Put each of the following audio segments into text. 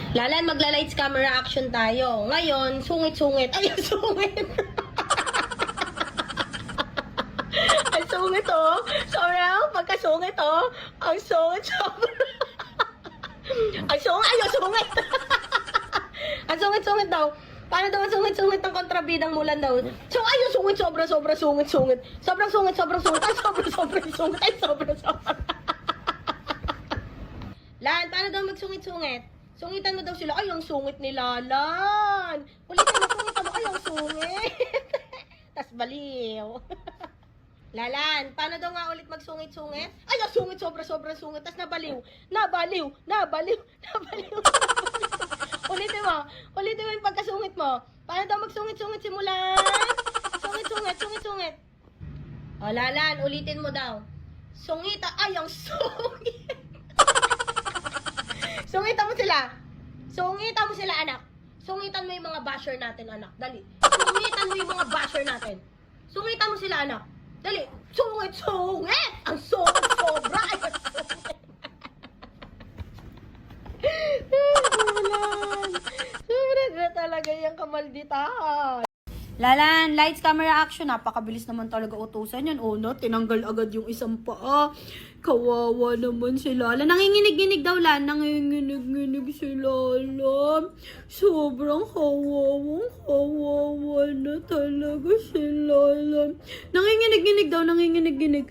Lalan, magla-lights camera action tayo. Ngayon, sungit-sungit. Ay, sungit. Ang sungit, oh. Sobrang pagkasungit, oh. Ang sungit, sobrang. Ang sungit. Ay, ang sungit. Ang sungit-sungit daw. Paano daw ang sungit-sungit ng kontrabidang Mulan daw? So, ay, yung sungit, sobra sungit-sungit. Sobrang sungit. Ay, sobra sungit. Ay, sobra. Lan, paano daw magsungit-sungit? Sungitan mo daw sila. Ay, ang sungit ni Lalan. Ulitin mo, sungitan mo. Ay, ang sungit. Tas baliw. Lalan, paano daw nga ulit magsungit-sungit? Ay, ang sungit, sobra sungit. Tas nabaliw. Ulitin mo yung pagkasungit mo. Paano daw magsungit-sungit simulan? Sungit. O, Lalan, ulitin mo daw. Sungita. Ay, ang sungit. Sungitan mo sila, anak. Sungitan mo yung mga basher natin, anak. Dali. Sungitan mo yung mga basher natin. Sungitan mo sila, anak. Dali. Sungit. Ang sungit, sobra. Ay, ang sungit. Sobra na talaga yung kamalditahan. Lalan, lights, camera, action. Napakabilis naman talaga utusan yan. Oh, no, tinanggal agad yung isang paa. Kawawa naman si Lala. Nanginginig-ginig daw, Lan. Nanginginig-ginig si Lala. Sobrang kawawa na talaga si Lala. Nanginginig-ginig daw, nanginginig-ginig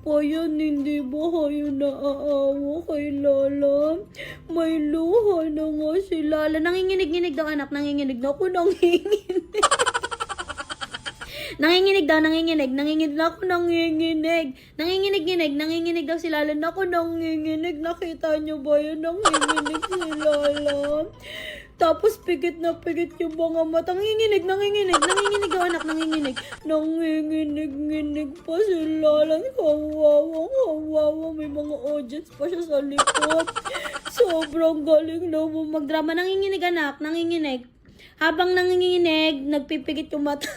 pa yan. Hindi ba kayo naaawa kay Lala? May luha na nga si Lala. Nanginginig-ginig daw, anak. Nanginginig daw. Ako nanginginig. Nanginginig daw si Lala. Ako nanginginig. Nakita nyo ba yun? Nanginginig si Lala. Tapos pigit na pigit yung mga mata. Nanginginig daw, anak. Nanginginig pa si Lala. Kawawa. May mga audience pa siya sa likod. Sobrang galing na mo magdrama. Nanginginig, anak. Nanginginig. Habang nanginginig, nagpipigit yung mata.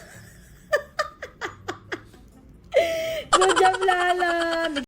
Good job, Lala.